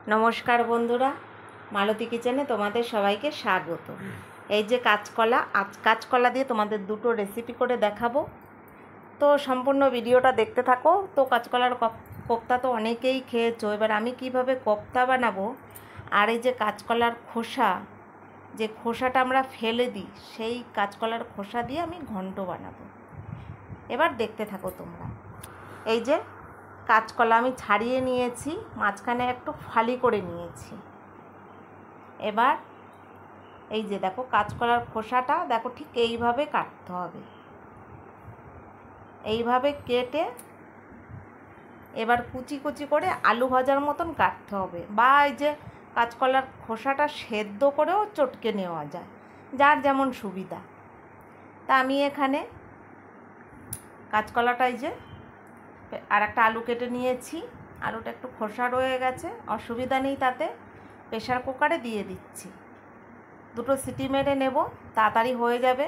নমস্কার বন্ধুরা, মালতী কিচেনে তোমাদের সবাইকে স্বাগত। এই যে কাঁচকলা দিয়ে তোমাদের দুটো রেসিপি করে দেখাবো, তো সম্পূর্ণ ভিডিওটা দেখতে থাকো। তো কাঁচকলার কোপ্তা তো অনেকেই খেয়েছো, এবার আমি কিভাবে কোপ্তা বানাবো আর এই যে কাঁচকলার খোসা, যে খোসাটা আমরা ফেলে দিই, সেই কাঁচকলার খোসা দিয়ে আমি ঘন্ট বানাবো। এবার দেখতে থাকো তোমরা। এই যে কাঁচকলা আমি ছাড়িয়ে নিয়েছি, মাঝখানে একটু ফালি করে নিয়েছি। এবার এই যে দেখো কাঁচকলার খোসাটা দেখো ঠিক এইভাবে কাটতে হবে, এইভাবে কেটে এবার কুচি কুচি করে আলু ভাজার মতন কাটতে হবে, বা এই যে কাঁচকলার খোসাটা সেদ্ধ করেও চটকে নেওয়া যায়, যার যেমন সুবিধা। তা আমি এখানে কাঁচকলাটাই যে আর একটা আলু কেটে নিয়েছি, আলুটা একটু খোসা রয়ে গেছে, অসুবিধা নেই, তাতে প্রেশার কুকারে দিয়ে দিচ্ছি। দুটো সিটি মেরে নেব, তাড়াতাড়ি হয়ে যাবে।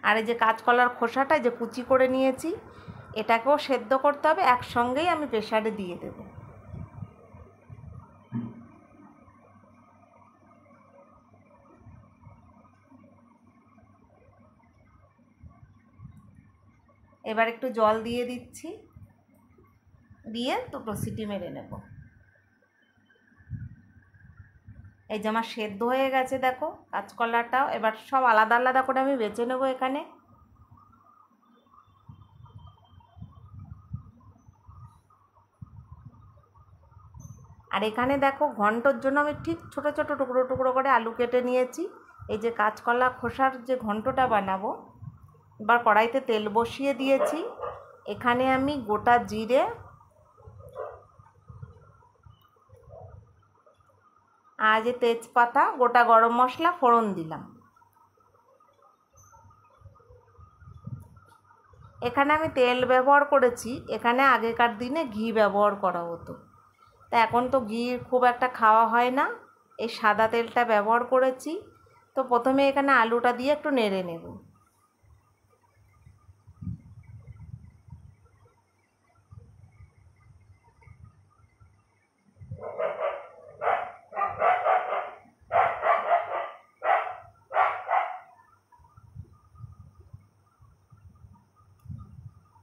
আর এই যে কাঁচকলার খোসাটা যে কুচি করে নিয়েছি, এটাকেও সেদ্ধ করতে হবে, একসঙ্গেই আমি প্রেশারে দিয়ে দেব। এবার একটু জল দিয়ে দিচ্ছি, দিয়ে দুটো সিটি মেরে নেব। এই যে আমার সেদ্ধ হয়ে গেছে দেখো কাঁচকলাটাও। এবার সব আলাদা আলাদা করে আমি বেছে নেব এখানে। আর এখানে দেখো ঘন্টর জন্য আমি ঠিক ছোট ছোট টুকরো টুকরো করে আলু কেটে নিয়েছি। এই যে কাঁচকলা খোসার যে ঘন্টটা বানাবো, এবার কড়াইতে তেল বসিয়ে দিয়েছি। এখানে আমি গোটা জিরে আর যে তেজপাতা, গোটা গরম মশলা ফোড়ন দিলাম। এখানে আমি তেল ব্যবহার করেছি, এখানে আগেকার দিনে ঘি ব্যবহার করা হতো, তা এখন তো ঘি খুব একটা খাওয়া হয় না, এই সাদা তেলটা ব্যবহার করেছি। তো প্রথমে এখানে আলুটা দিয়ে একটু নেড়ে নেব।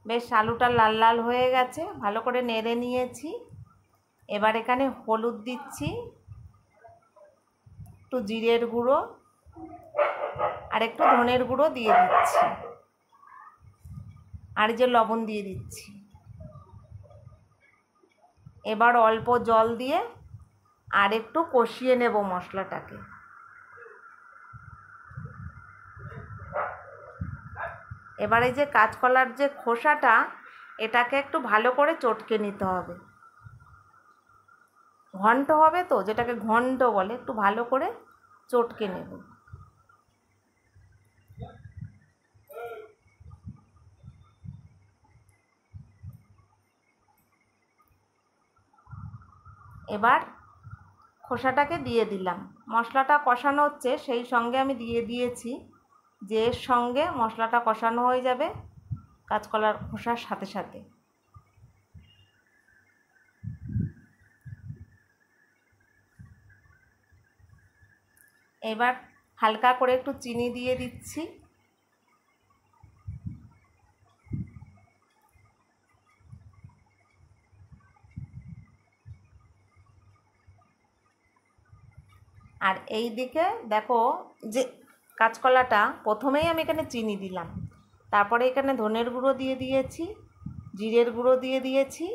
বেশ আলুটা লাল লাল হয়ে গেছে, ভালো করে নেড়ে নিয়েছি। এবার এখানে হলুদ দিচ্ছি, একটু জিরের গুঁড়ো আর একটু ধনের গুঁড়ো দিয়ে দিচ্ছি, আর যে লবণ দিয়ে দিচ্ছি। এবার অল্প জল দিয়ে আর একটু কষিয়ে নেব মশলাটাকে। এবার এই যে কাঁচকলার যে খোসাটা, এটাকে একটু ভালো করে চটকে নিতে হবে। ঘন্ট হবে তো, যেটাকে ঘন্ট বলে, একটু ভালো করে চটকে নেব। এবার খোসাটাকে দিয়ে দিলাম, মশলাটা কষানো হচ্ছে, সেই সঙ্গে আমি দিয়ে দিয়েছি, যে এর সঙ্গে মশলাটা কষানো হয়ে যাবে কাঁচকলার খোসার সাথে সাথে। এবার হালকা করে একটু চিনি দিয়ে দিচ্ছি। আর এই দিকে দেখো যে কাঁচকলাটা প্রথমেই আমি এখানে চিনি দিলাম, তারপরে এখানে ধনের গুঁড়ো দিয়ে দিয়েছি, জিরের গুঁড়ো দিয়ে দিয়েছি,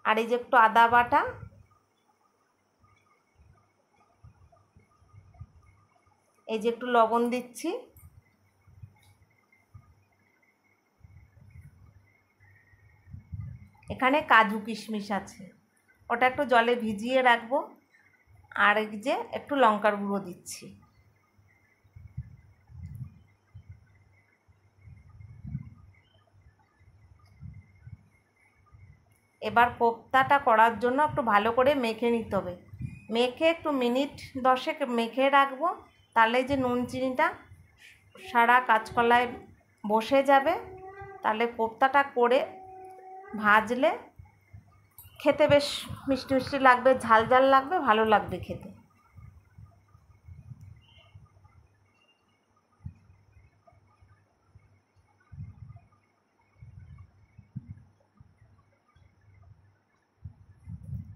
আর এই যে একটু আদা বাটা, এই যে একটু লবণ দিচ্ছি। এখানে কাজু কিশমিশ আছে, ওটা একটু জলে ভিজিয়ে রাখবো। আর এই যে একটু লঙ্কার গুঁড়ো দিচ্ছি। এবার কোপ্তাটা করার জন্য একটু ভালো করে মেখে নিতে হবে, মেখে একটু মিনিট 10 মেখে রাখবো, তাহলে যে নুন চিনিটা সারা কাঁচকলায় বসে যাবে, তাহলে কোপ্তাটা করে ভাজলে খেতে বেশ মিষ্টি মিষ্টি লাগবে, ঝাল ঝাল লাগবে, ভালো লাগবে খেতে।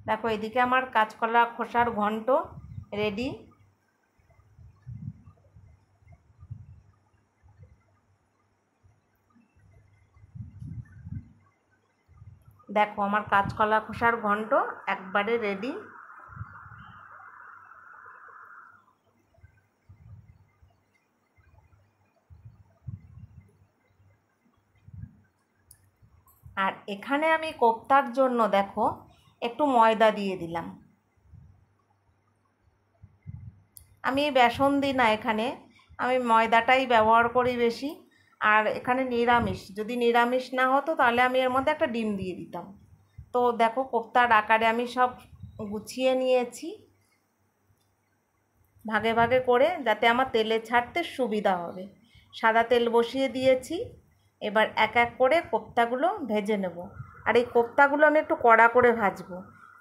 দেখো এদিকে আমার কাঁচকলা খোসার ঘন্ট রেডি। দেখো আমার কাঁচকলা খোসার ঘন্ট একবারে রেডি। আর এখানে আমি কোপ্তার জন্য দেখো একটু ময়দা দিয়ে দিলাম। আমি বেসন দিই না এখানে, আমি ময়দাটাই ব্যবহার করি বেশি। আর এখানে নিরামিষ, যদি নিরামিষ না হতো তাহলে আমি এর মধ্যে একটা ডিম দিয়ে দিতাম। তো দেখো কোপ্তার আকারে আমি সব গুছিয়ে নিয়েছি ভাগে ভাগে করে, যাতে আমার তেলে ছাড়তে সুবিধা হবে। সাদা তেল বসিয়ে দিয়েছি, এবার এক এক করে কোপ্তাগুলো ভেজে নেব। আর এই কোপ্তাগুলো আমি একটু কড়া করে ভাজবো।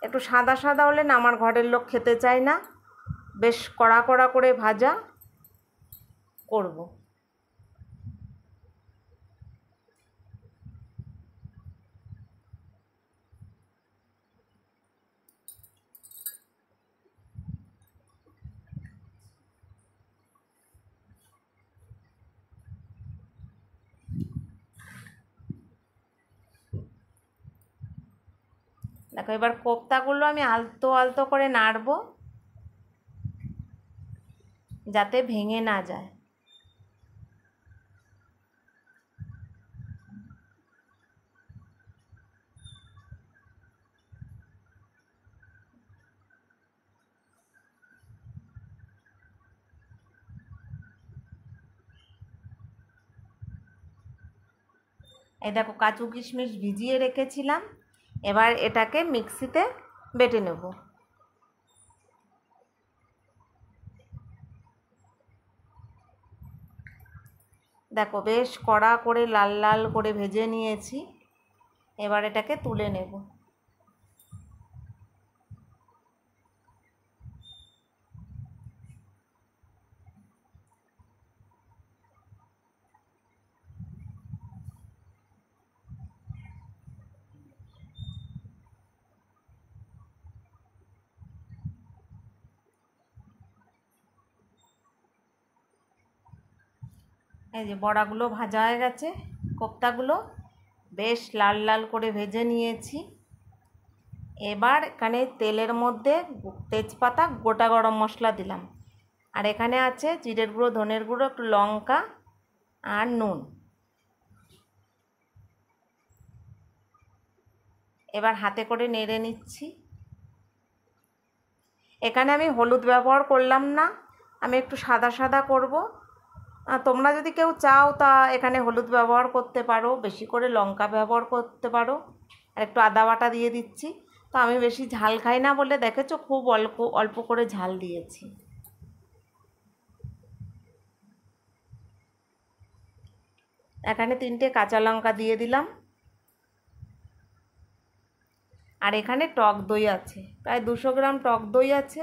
একটু সাদা সাদা হলে না আমার ঘরের লোক খেতে চায় না, বেশ কড়া কড়া করে ভাজা করব। দেখো এবার কোপ্তাগুলো আমি আলতো আলতো করে নাড়বো যাতে ভেঙে না যায়। এই দেখো কাজু কিশমিশ ভিজিয়ে রেখেছিলাম, এবার এটাকে মিক্সিতে বেটে নেব। দেখো বেশ কড়া করে লাল লাল করে ভেজে নিয়েছি, এবার এটাকে তুলে নেব। এই যে বড়াগুলো ভাজা হয়ে গেছে, কোপ্তাগুলো বেশ লাল লাল করে ভেজে নিয়েছি। এবার এখানে তেলের মধ্যে তেজপাতা, গোটা গরম মশলা দিলাম। আর এখানে আছে জিরের গুঁড়ো, ধনের গুঁড়ো, একটু লঙ্কা আর নুন। এবার হাতে করে নেড়ে নিচ্ছি। এখানে আমি হলুদ ব্যবহার করলাম না, আমি একটু সাদা সাদা করব। তোমরা যদি কেউ চাও তা এখানে হলুদ ব্যবহার করতে পারো, বেশি করে লঙ্কা ব্যবহার করতে পারো। আর একটু আদা বাটা দিয়ে দিচ্ছি। তো আমি বেশি ঝাল খাই না বলে দেখেছো খুব অল্প অল্প করে ঝাল দিয়েছি। এখানে 3টে কাঁচা লঙ্কা দিয়ে দিলাম। আর এখানে টক দই আছে, প্রায় 200 গ্রাম টক দই আছে।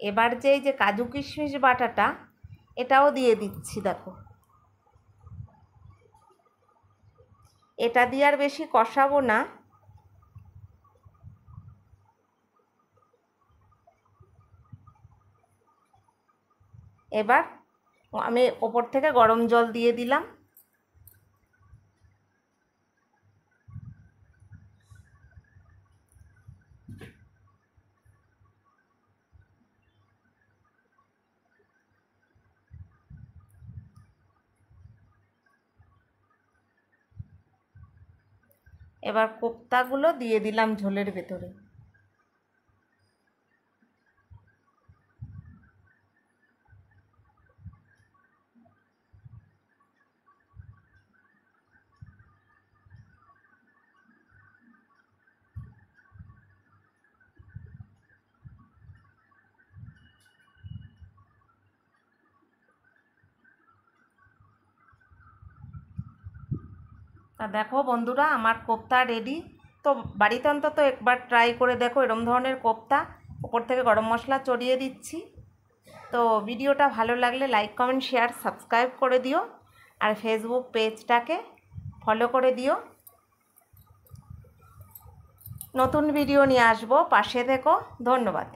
এবার যে এই যে কাজু কিশমিশ বাটাটা, এটাও দিয়ে দিচ্ছি। দেখো এটা দিয়ে আর বেশি কষাবো না। এবার আমি ওপর থেকে গরম জল দিয়ে দিলাম। এবার কোপ্তাগুলো দিয়ে দিলাম ঝোলের ভেতরে। তা দেখো বন্ধুরা, আমার কোপ্তা রেডি। তো বাড়িতে অন্তত একবার ট্রাই করে দেখো এরম ধরনের কোপ্তা। ওপর থেকে গরম মশলা চড়িয়ে দিচ্ছি। তো ভিডিওটা ভালো লাগলে লাইক কমেন্ট শেয়ার সাবস্ক্রাইব করে দিও, আর ফেসবুক পেজটাকে ফলো করে দিও। নতুন ভিডিও নিয়ে আসবো, পাশে থেকো। ধন্যবাদ।